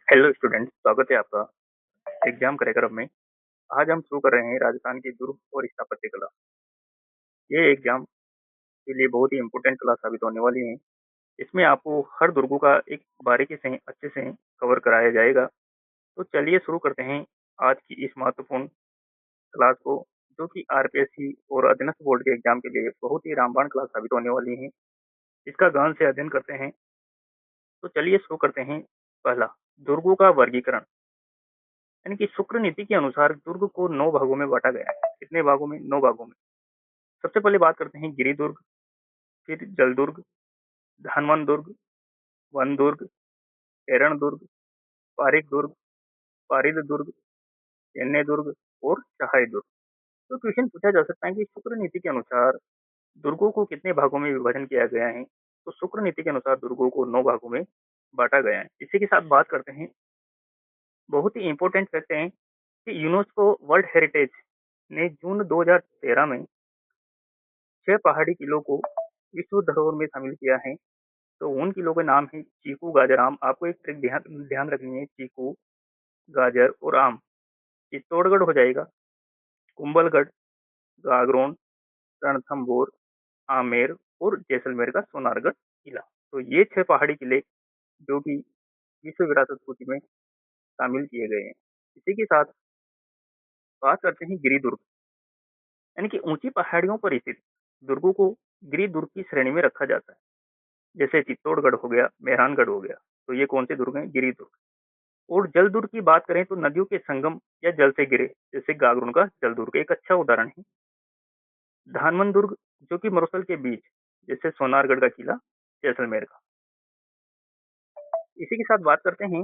Hello student, स्वागत है आपका एग्जाम कार्यक्रम में। आज हम शुरू कर रहे हैं राजस्थान की दुर्ग और स्थापत्य कला। ये एग्जाम के लिए बहुत ही इम्पोर्टेंट क्लास साबित होने वाली है। इसमें आपको हर दुर्गों का एक बारीकी से अच्छे से कवर कराया जाएगा। तो चलिए शुरू करते हैं आज की इस महत्वपूर्ण क्लास को, जो कि आरपीएससी और अधीनस्थ बोर्ड के एग्जाम के लिए बहुत ही रामबाण क्लास साबित होने वाली है। इसका गहन से अध्ययन करते हैं। तो चलिए शुरू करते हैं। पहला, दुर्गों का वर्गीकरण। यानी कि शुक्र नीति के अनुसार दुर्ग को 9 भागों में बांटा गया है। कितने भागों में? 9 भागों में। सबसे पहले बात करते हैं गिरी दुर्ग, फिर जल दुर्ग, धानवन दुर्ग, वन दुर्ग, एरण दुर्ग, पारिक दुर्ग, पारिद दुर्ग, एन्य दुर्ग और चहाई दुर्ग। तो क्वेश्चन पूछा जा सकता है कि शुक्र नीति के अनुसार दुर्गों को कितने भागों में विभाजन किया गया है। तो शुक्र नीति के अनुसार दुर्गों को 9 भागों में बांटा गया है। इसी के साथ बात करते हैं, बहुत ही इंपॉर्टेंट फैक्ट है कि यूनेस्को वर्ल्ड हेरिटेज ने जून 2013 में 6 पहाड़ी किलों को विश्व धरोहर में शामिल किया है। तो उन किलों के नाम है चीकू, गाजर, आम। आपको एक ट्रिक ध्यान ध्यान रखनी है, चीकू, गाजर और आम। चित्तौड़गढ़ हो जाएगा, कुंभलगढ़, गागरोन, रणथंभौर, आमेर और जैसलमेर का सोनारगढ़ किला। तो ये 6 पहाड़ी किले जो कि विश्व विरासत सूची में शामिल किए गए हैं। इसी के साथ बात करते हैं गिरी दुर्ग। यानी कि ऊंची पहाड़ियों पर स्थित दुर्गों को गिरी दुर्ग की श्रेणी में रखा जाता है। जैसे चित्तौड़गढ़ हो गया, मेहरानगढ़ हो गया। तो ये कौन से दुर्ग हैं? गिरी दुर्ग। और जल दुर्ग की बात करें तो नदियों के संगम या जल से गिरे, जैसे गागरुन का जल दुर्ग एक अच्छा उदाहरण है। धानवन दुर्ग जो कि मरुस्थल के बीच, जैसे सोनारगढ़ का किला, जैसलमेर का। इसी के साथ बात करते हैं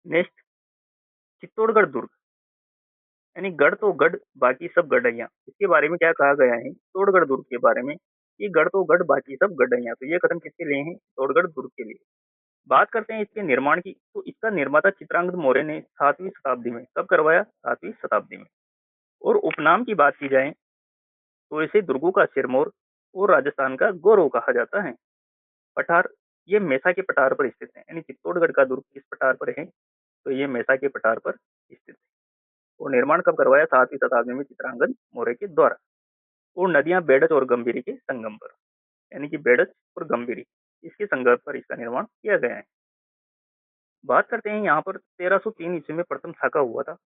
नेक्स्ट, चित्तौड़गढ़ दुर्ग। यानी गढ़ तो गढ़, बाकी सब गढ़ैया। इसके बारे में क्या कहा गया है चित्तौड़गढ़ दुर्ग के बारे में? कि गढ़ तो गढ़, बाकी सब गढ़ैया। तो ये कथन किसके लिए है? चित्तौड़गढ़ दुर्ग के लिए। बात करते हैं इसके निर्माण की। तो इसका निर्माता चित्रांगद मौर्य ने 7वीं शताब्दी में। कब करवाया? 7वीं शताब्दी में। और उपनाम की बात की जाए तो इसे दुर्गों का सिरमौर और राजस्थान का गौरव कहा जाता है। पठार, ये मेसा के पठार पर स्थित है। यानी चित्तौड़गढ़ का दुर्ग किस पठार पर है? तो ये मेसा के पठार पर स्थित है। और निर्माण कब करवाया? 7वीं शताब्दी में चित्रांगद मौर्य के द्वारा। और नदियां बेडच और गंभीरी के संगम पर, यानी कि बेडच और गंभीरी, इसके संगम पर इसका निर्माण किया गया है। बात करते हैं यहाँ पर 1303 ईस्वी में प्रथम साका हुआ था,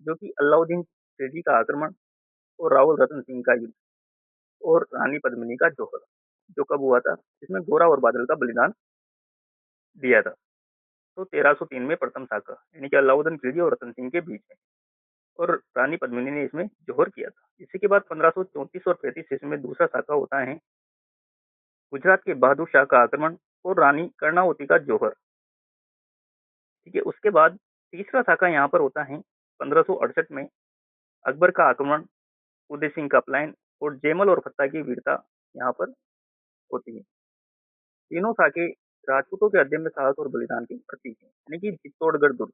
जो कि अलाउद्दीन खिलजी का आक्रमण और रावल रतन सिंह का युद्ध और रानी पद्मिनी का जौहर, जो कब हुआ था? इसमें गोरा और बादल का बलिदान दिया था। तो 1303 में प्रथम साका, यानी कि अलाउद्दीन खिलजी और रतन सिंह के बीच में, और रानी पद्मिनी ने इसमें जौहर किया था। इसी के बाद 1534 और 35 ईस्वी में दूसरा साका होता है, गुजरात के बहादुर शाह का आक्रमण और रानी कर्णावती का जौहर। ठीक है, उसके बाद तीसरा साका यहाँ पर होता है 1568 में, अकबर का आक्रमण, उदय सिंह का पलायन और जयमल और फत्ता की वीरता यहाँ पर होती है। तीनों साके राजपूतों के अध्ययन में साहस और बलिदान की प्रतीक है। यानी कि चित्तौड़गढ़ दुर्ग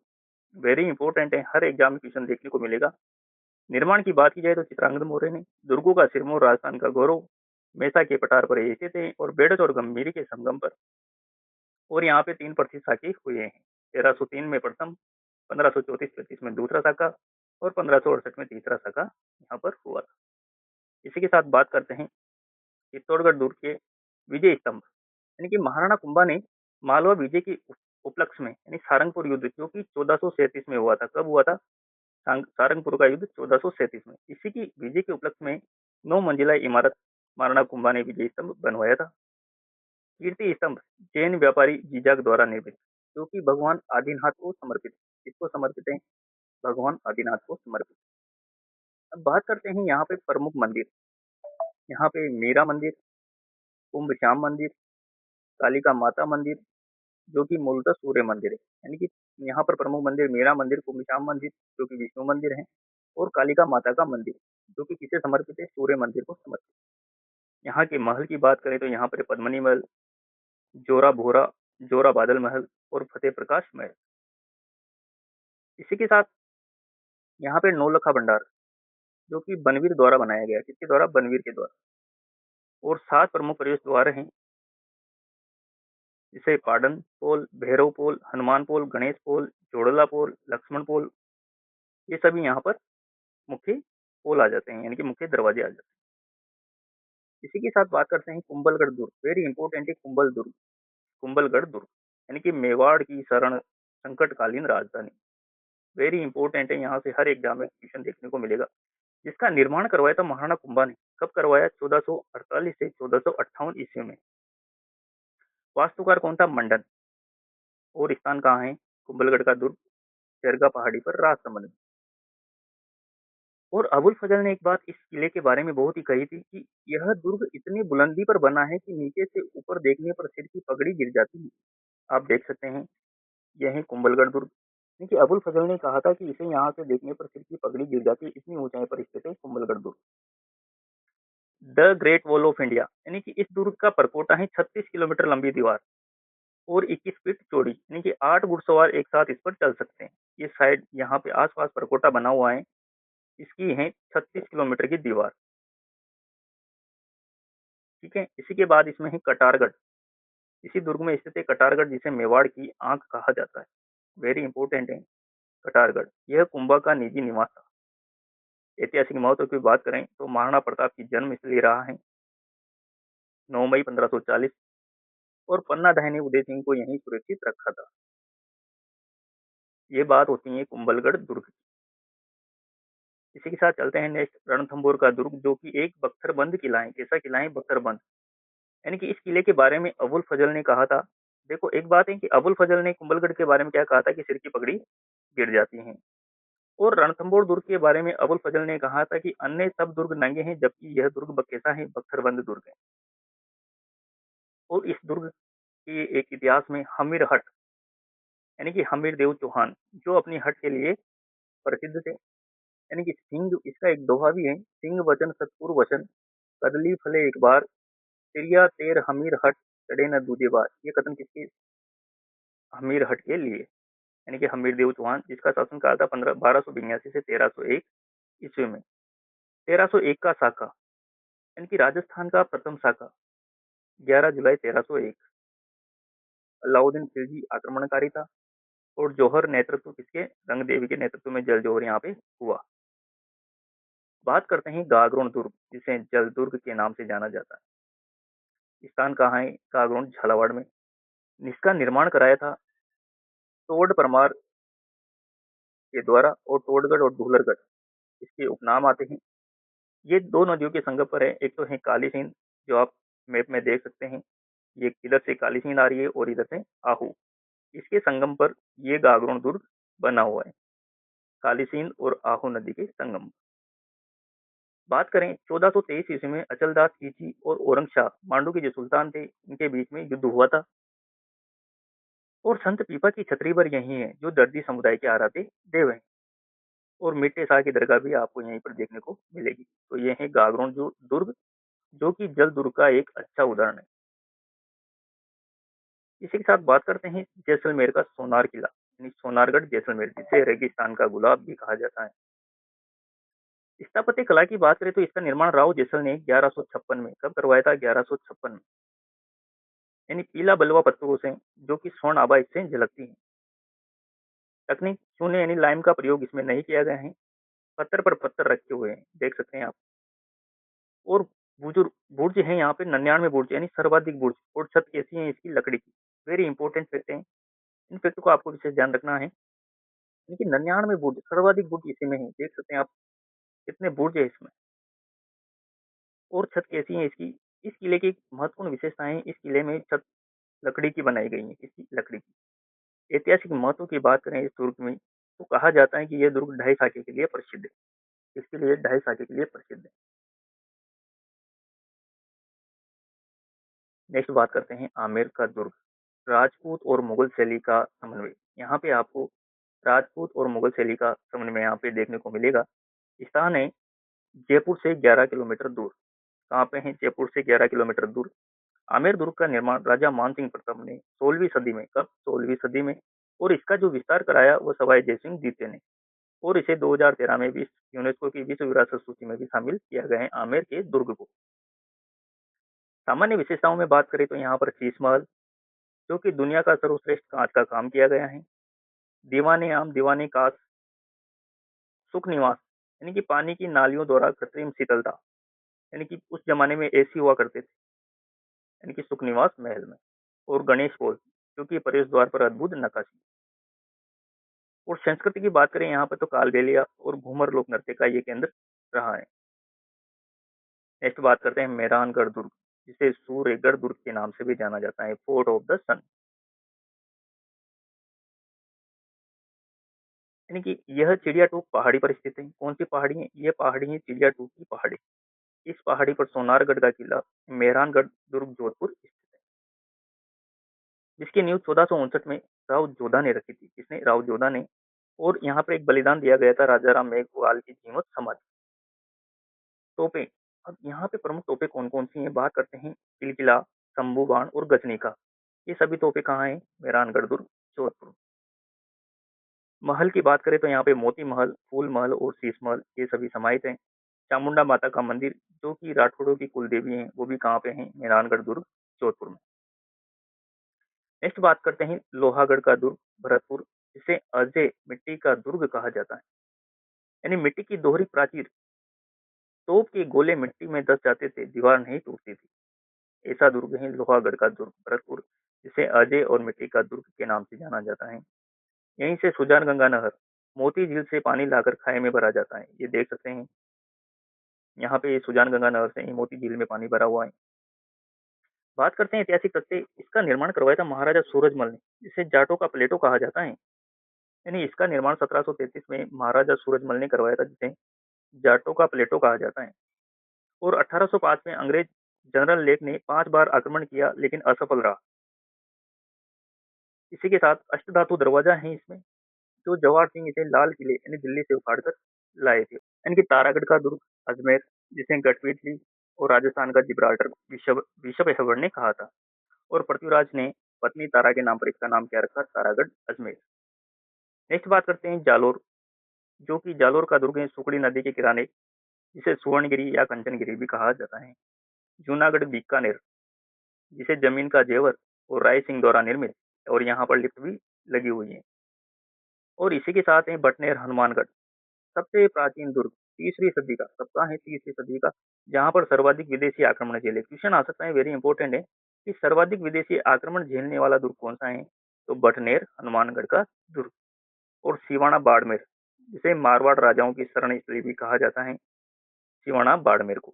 वेरी इंपॉर्टेंट है, हर एग्जाम में क्वेश्चन देखने को मिलेगा। निर्माण की बात की जाए तो चित्रांगद मौर्य ने। दुर्गों का सिरमौर, राजस्थान का गौरव, मेसा के पठार पर स्थित है और बेडच और गंभीरी के संगम पर। और यहाँ पे 3 प्रसिद्ध साके हुए हैं। 1303 में प्रथम, 1534-35 में दूसरा साका और 1568 में तीसरा साका यहाँ पर हुआ था। इसी के साथ बात करते हैं चित्तौड़गढ़ दुर्ग के विजय स्तंभ। यानी कि महाराणा कुंभा ने मालवा विजय के उपलक्ष्य में, यानी सारंगपुर युद्ध, जो कि 1437 में हुआ था। कब हुआ था? सारंगपुर का युद्ध 1437 में। इसी की विजय के उपलक्ष्य में 9 मंजिला इमारत महाराणा कुंभा ने विजय स्तंभ बनवाया था। कीर्ति स्तंभ जैन व्यापारी जीजाग द्वारा निर्मित, जो कि भगवान आदिनाथ को समर्पित। किसको समर्पित है? भगवान आदिनाथ को समर्पित। अब बात करते हैं यहाँ पे प्रमुख मंदिर। यहाँ पे मीरा मंदिर, कुंभ श्याम मंदिर, कालिका माता मंदिर, जो कि मूलतः सूर्य मंदिर है। यानी कि यहाँ पर प्रमुख मंदिर मीरा मंदिर, कुंभ श्याम मंदिर जो कि विष्णु मंदिर है, और कालिका माता का मंदिर, जो कि किसे समर्पित है? सूर्य मंदिर को समर्पित। यहाँ के महल की बात करें तो यहाँ पर पद्मनी महल, जोरा भोरा, जोरा बादल महल और फतेह प्रकाश महल। इसी के साथ यहाँ पे नौलखा भंडार, जो कि बनवीर द्वारा बनाया गया। किसके द्वारा? बनवीर के द्वारा। और 7 प्रमुख प्रवेश द्वार हैं, जैसे पाटन पोल, भैरव पोल, हनुमान पोल, गणेश पोल, लक्ष्मण पोल, ये सभी यहाँ पर मुख्य पोल आ जाते हैं, यानी कि मुख्य दरवाजे आ जाते हैं। इसी के साथ बात करते हैं कुंभलगढ़ दुर्ग, वेरी इंपॉर्टेंट है कुंभलगढ़ दुर्ग, यानी कि मेवाड़ की शरण संकटकालीन राजधानी, वेरी इंपॉर्टेंट है। यहाँ से हर एग्जाम में क्वेश्चन देखने को मिलेगा। जिसका निर्माण करवाया था महाराणा कुंभा ने, कब करवाया? 1448 से 1458 ईस्वी में। वास्तुकार कौन था? मंडन। और स्थान कहाँ है कुंभलगढ़ का दुर्ग? चरगा पहाड़ी पर राजसमंद में। और अबुल फजल ने एक बात इस किले के बारे में बहुत ही कही थी कि यह दुर्ग इतनी बुलंदी पर बना है कि नीचे से ऊपर देखने पर सिर की पगड़ी गिर जाती है। आप देख सकते हैं, यह है कुंभलगढ़ दुर्ग। देखिए, अबुल फजल ने कहा था कि इसे यहाँ से देखने पर सिर की पगड़ी गिर जाती है, इतनी ऊंचाई पर स्थित है कुंभलगढ़ दुर्ग। The great wall of India, यानी कि इस दुर्ग का परकोटा है 36 किलोमीटर लंबी दीवार और 21 फीट चौड़ी, यानी कि 8 घुड़सवार एक साथ इस पर चल सकते हैं। ये साइड यहाँ पे आसपास परकोटा बना हुआ है, इसकी है 36 किलोमीटर की दीवार। ठीक है, इसी के बाद इसमें है कटारगढ़। इसी दुर्ग में स्थित है कटारगढ़, जिसे मेवाड़ की आंख कहा जाता है, वेरी इंपॉर्टेंट है कटारगढ़। यह कुंभा का निजी निवास था। ऐतिहासिक महत्व की बात करें तो महाराणा प्रताप की जन्म इसलिए रहा है 9 मई 1540, और पन्ना दाहिनी उदय सिंह को यहीं सुरक्षित रखा था। ये बात होती है कुंभलगढ़ दुर्ग की। इसी के साथ चलते हैं नेक्स्ट, रणथंभौर का दुर्ग, जो कि एक बख्तरबंद किला है। कैसा किला है? बख्तरबंद। यानी कि इस किले के बारे में अबुल फजल ने कहा था। देखो, एक बात है कि अबुल फजल ने कुंभलगढ़ के बारे में क्या कहा था कि सिर की पगड़ी गिर जाती है, और रणथंभौर दुर्ग के बारे में अबुल फजल ने कहा था कि अन्य सब दुर्ग नंगे हैं, जबकि यह दुर्ग कैसा है? बख्तरबंद दुर्ग है। और इस दुर्ग के एक इतिहास में हमीर हट, यानी कि हमीर देव चौहान, जो अपनी हट के लिए प्रसिद्ध थे, यानी कि सिंह, इसका एक दोहा भी है, सिंह वचन सतपुर वचन, कदली फले एक बार, तिरिया तेर हमीर हट, चढ़े न दूजे बार। ये कथन किसके? हमीर हट के लिए, यानी कि हमीर देव चौहान, जिसका शासनकाल था 1282 से 1301 ईस्वी में। 1301 का शाखा, यानी कि राजस्थान का प्रथम शाखा, 11 जुलाई 1301। अलाउद्दीन खिलजी आक्रमणकारी था, और जौहर नेतृत्व किसके? रंग देवी के नेतृत्व में जल जौहर यहाँ पे हुआ। बात करते हैं गागरोन दुर्ग, जिसे जल दुर्ग के नाम से जाना जाता है। स्थान कहाँ है? गागरोन झालावाड़ में। इसका निर्माण कराया था तोड़ परमार के द्वारा, और तोड़गढ़ और धूलरगढ़ इसके उपनाम आते हैं। ये दो नदियों के संगम पर है, एक तो है काली सिंध, जो आप मैप में देख सकते हैं, ये इधर से काली सिंध आ रही है और इधर से आहू, इसके संगम पर ये गागरोन दुर्ग बना हुआ है, काली सिंध और आहू नदी के संगम। बात करें 1423 ईस्वी में अचलदास खिलजी और औरंगशाह मांडू के जो सुल्तान थे, इनके बीच में युद्ध हुआ था। और संत पीपा की छतरी पर यही है, जो दर्जी समुदाय के आराध्य देव हैं। और मिट्टे शाह की दरगाह भी आपको यहीं पर देखने को मिलेगी। तो ये है गागरोन जो दुर्ग, जो कि जल दुर्ग का एक अच्छा उदाहरण है। इसी के साथ बात करते हैं जैसलमेर का सोनार किला, यानी सोनारगढ़ जैसलमेर, जिसे रेगिस्तान का गुलाब भी कहा जाता है। स्थापत्य कला की बात करें तो इसका निर्माण राव जैसल ने 1156 में, कब करवाया था? 1156 में। यानी पीला बलुआ पत्थरों से, जो कि स्वर्ण आभा इससे झलकती है। तकनीक चूने यानी लाइम का प्रयोग इसमें नहीं किया गया है, पत्थर पर पत्थर रखे हुए हैं, देख सकते हैं आप। और बुजुर्ग बुर्ज है यहाँ पे 99 बुर्ज, यानी सर्वाधिक बुर्ज। और छत कैसी है इसकी? लकड़ी की। वेरी इंपॉर्टेंट फैक्ट है, इन फैक्ट को आपको विशेष ध्यान रखना है। लेकिन 99 बुर्ज, सर्वाधिक बुर्ज इसी में है, देख सकते हैं आप कितने बुर्ज है इसमें। और छत कैसी है इसकी? इस किले की एक महत्वपूर्ण विशेषता है, इस किले में छत लकड़ी की बनाई गई है, किसकी? लकड़ी की। ऐतिहासिक महत्व की बात करें इस दुर्ग में, तो कहा जाता है कि यह दुर्ग ढाई साके के लिए प्रसिद्ध है। इसके लिए ढाई साके के लिए प्रसिद्ध है। नेक्स्ट बात करते हैं आमेर का दुर्ग, राजपूत और मुगल शैली का समन्वय। यहाँ पे आपको राजपूत और मुगल शैली का समन्वय यहाँ पे देखने को मिलेगा। स्थान है जयपुर से 11 किलोमीटर दूर। कहाँ पे है? जयपुर से 11 किलोमीटर दूर। आमेर दुर्ग का निर्माण राजा मानसिंह प्रथम ने 16वीं सदी में, कब? 16वीं सदी में। और इसका जो विस्तार कराया वो सवाई जयसिंह द्वितीय ने। और इसे 2013 में विश्व यूनेस्को की विश्व विरासत सूची में भी शामिल किया गया है आमेर के दुर्ग को। सामान्य विशेषताओं में बात करें तो यहाँ पर शीश महल, जो कि दुनिया का सर्वश्रेष्ठ कांच का काम किया गया है। दीवाने आम, दीवाने कास, सुख निवास, यानी कि पानी की नालियों द्वारा कृत्रिम शीतलता, यानी कि उस जमाने में एसी हुआ करते थे, यानी कि सुख निवास महल में। और गणेश पोल, जो कि प्रवेश द्वार पर अद्भुत नक्काशी। और संस्कृति की बात करें यहाँ पर तो कालबेलिया और घूमर लोक नृत्य का ये केंद्र रहा है। नेक्स्ट बात करते हैं मेहरानगढ़ दुर्ग, जिसे सूर्यगढ़ दुर्ग के नाम से भी जाना जाता है, फोर्ट ऑफ द सन। यानी कि यह चिड़िया टूक पहाड़ी पर स्थित है। कौन सी पहाड़ी है? ये पहाड़ी है चिड़िया टूक की पहाड़ी। इस पहाड़ी पर सोनारगढ़ का किला मेहरानगढ़ दुर्ग जोधपुर स्थित है, जिसकी नींव 1459 में राव जोधा ने रखी थी। किसने? राव जोधा ने। और यहाँ पर एक बलिदान दिया गया था राजा राम मेघवाल की जीवत समाधि। तोपें, अब यहाँ पे प्रमुख तोपें कौन कौन सी हैं? बात करते हैं किलकिला, शंभू बाण और गजनी का। ये सभी तोपें कहाँ हैं? मेहरानगढ़ दुर्ग जोधपुर। महल की बात करें तो यहाँ पे मोती महल, फूल महल और शीश महल ये सभी समाहित हैं। चामुंडा माता का मंदिर, जो कि राठौड़ों की कुल देवी है, वो भी कहाँ पे है? मेहरानगढ़ दुर्ग जोधपुर में। नेक्स्ट बात करते हैं लोहागढ़ का दुर्ग भरतपुर, जिसे अजय मिट्टी का दुर्ग कहा जाता है। यानी मिट्टी की दोहरी प्राचीर, तोप के गोले मिट्टी में धस जाते थे, दीवार नहीं टूटती थी। ऐसा दुर्ग है लोहागढ़ का दुर्ग भरतपुर, जिसे अजय और मिट्टी का दुर्ग के नाम से जाना जाता है। यहीं से सुजान गंगा नहर मोती झील से पानी लाकर खाई में भरा जाता है। ये देख सकते हैं यहाँ पे सुजान गंगा नहर से ही मोती झील में पानी भरा हुआ है। बात करते हैं ऐतिहासिक तथ्य। इसका निर्माण करवाया था महाराजा सूरजमल ने, जिसे जाटों का प्लेटो कहा जाता है। यानी इसका निर्माण 1733 में महाराजा सूरजमल ने करवाया था, जिसे जाटों का प्लेटो कहा जाता है। और 1805 में अंग्रेज जनरल लेक ने 5 बार आक्रमण किया, लेकिन असफल रहा। इसी के साथ अष्टधातु दरवाजा है इसमें, जो जवाहर सिंह इसे लाल किले यानी दिल्ली से उखाड़ कर लाए थे। यानी कि तारागढ़ का दुर्ग अजमेर, जिसे गढ़वीटली और राजस्थान का जिब्राल्टर विशव ने कहा था। और पृथ्वीराज ने पत्नी तारा के नाम पर इसका नाम क्या रखा? तारागढ़ अजमेर। नेक्स्ट बात करते हैं जालोर, जो कि जालोर का दुर्ग है सुकड़ी नदी के किनारे, जिसे सुवर्णगिरी या कंचनगिरी भी कहा जाता है। जूनागढ़ बीकानेर, जिसे जमीन का जेवर और राय सिंह द्वारा निर्मित, और यहाँ पर लिफ्ट भी लगी हुई है। और इसी के साथ है बटनेर हनुमानगढ़, सबसे प्राचीन दुर्ग, तीसरी सदी का। सबका है तीसरी सदी का, जहाँ पर सर्वाधिक विदेशी आक्रमण झेले। क्वेश्चन आ सकता है, वेरी इंपॉर्टेंट है, कि सर्वाधिक विदेशी आक्रमण झेलने वाला दुर्ग कौन सा है? तो बटनेर हनुमानगढ़ का दुर्ग। और सिवाना बाड़मेर, जिसे मारवाड़ राजाओं की शरण स्थली भी कहा जाता है, सिवाना बाड़मेर को।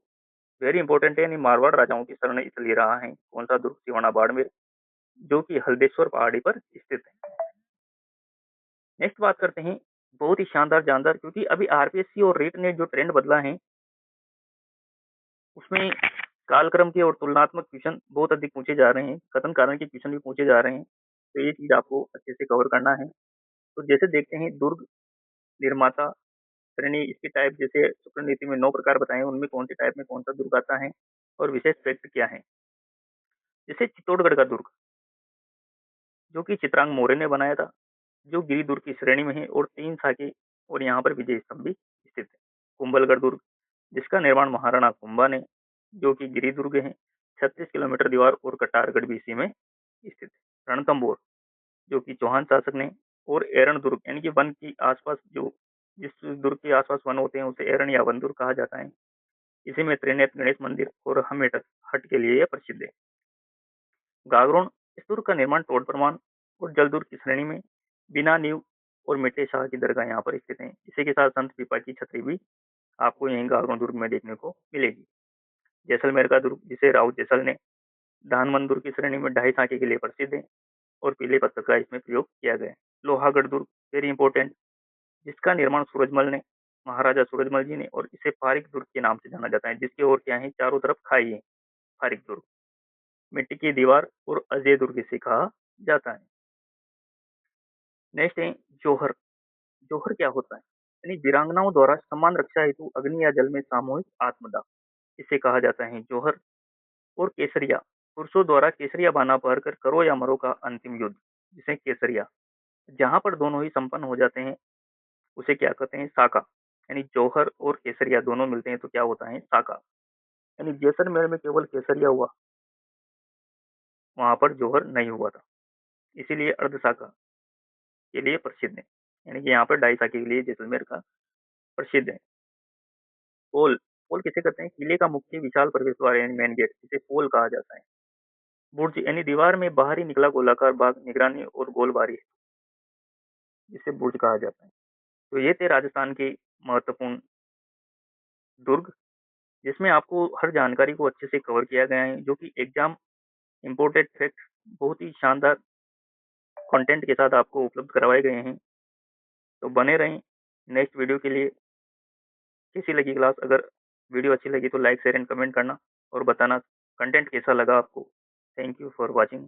वेरी इंपॉर्टेंट है, यानी मारवाड़ राजाओं की शरण स्थली रहा है कौन सा दुर्ग? सिवाना बाड़मेर, जो कि हल्देश्वर पहाड़ी पर स्थित है। नेक्स्ट बात करते हैं बहुत ही शानदार जानदार, क्योंकि अभी आरपीएससी और रेट ने जो ट्रेंड बदला है, उसमें कालक्रम के और तुलनात्मक क्वेश्चन बहुत अधिक पूछे जा रहे हैं, कथन कारण के क्वेश्चन भी पूछे जा रहे हैं। तो ये चीज आपको अच्छे से कवर करना है। तो जैसे देखते हैं दुर्ग निर्माता श्रेणी, इसकी टाइप जैसे शुक्र नीति में 9 प्रकार बताए हैं, उनमें कौन से टाइप में कौन सा दुर्ग आता है और विशेष फैक्ट क्या है। जैसे चित्तौड़गढ़ का दुर्ग, जो कि चित्रांग मौर्य ने बनाया था, जो गिरी दुर्ग की श्रेणी में है और 3 शाखे और यहाँ पर विजय स्तंभ भी स्थित है। कुंभलगढ़ दुर्ग, जिसका निर्माण महाराणा कुंभा ने, जो कि गिरी दुर्ग है, 36 किलोमीटर दीवार और कटारगढ़ भी इसी में स्थित है। रणथंबोर, जो कि चौहान शासक ने। और एरण दुर्ग, यानी कि वन की आसपास जो, जिस दुर्ग के आसपास वन होते हैं उसे एरण या वन दुर्ग कहा जाता है। इसी में त्रिनेत्र गणेश मंदिर और हमेटक हट के लिए यह प्रसिद्ध है। गागरोन, इस दुर्ग का निर्माण टोड प्रमाण और जल दुर्ग की श्रेणी में, बिना नींव और मिट्टे शाह की दरगाह यहाँ पर स्थित है। इसी के साथ संत पीपा की छतरी भी आपको यहीं गागरोन दुर्ग में देखने को मिलेगी। जैसलमेर का दुर्ग, जिसे राव जैसल ने, धानमन दुर्ग की श्रेणी में 2.5 शाखे के लिए प्रसिद्ध है और पीले पत्थर का इसमें प्रयोग किया गया है। लोहागढ़ दुर्ग, वेरी इंपॉर्टेंट, जिसका निर्माण सूरजमल ने, महाराजा सूरजमल जी ने, और इसे फारिक दुर्ग के नाम से जाना जाता है, जिसकी ओर क्या है? चारों तरफ खाई है। फारिक दुर्ग, मिट्टी की दीवार और अजय दुर्ग इसे कहा जाता है। नेक्स्ट है जोहर। जोहर क्या होता है? यानी वीरांगनाओं द्वारा समान रक्षा हेतु अग्नि या जल में सामूहिक आत्मदाह, इसे कहा जाता है जोहर। और केसरिया, पुरुषों द्वारा केसरिया बाना पहर कर करो या मरो का अंतिम युद्ध, जिसे केसरिया, जहां पर दोनों ही संपन्न हो जाते हैं, उसे क्या कहते हैं? साका। यानी जौहर और केसरिया दोनों मिलते हैं तो क्या होता है? साका। यानी जैसलमेर में केवल केसरिया हुआ, वहां पर जौहर नहीं हुआ था, इसीलिए अर्ध साका। के लिए प्रसिद्ध है, यानी कि यहाँ पर डाई साकी के लिए जैसलमेर का प्रसिद्ध है। पोल, पोल किसे कहते हैं? किले का मुख्य विशाल प्रवेश द्वार यानी मेन गेट, जिसे पोल कहा जाता है। बुर्ज यानी दीवार में बाहरी निकला गोलाकार भाग निगरानी और गोलबारी है, जिसे बुर्ज कहा जाता है। तो ये थे राजस्थान के महत्वपूर्ण दुर्ग, जिसमें आपको हर जानकारी को अच्छे से कवर किया गया है, जो कि एग्जाम इम्पोर्टेड फैक्ट बहुत ही शानदार कंटेंट के साथ आपको उपलब्ध करवाए गए हैं। तो बने रहें नेक्स्ट वीडियो के लिए। कैसी लगी क्लास? अगर वीडियो अच्छी लगी तो लाइक शेयर एंड कमेंट करना और बताना कंटेंट कैसा लगा आपको। Thank you for watching.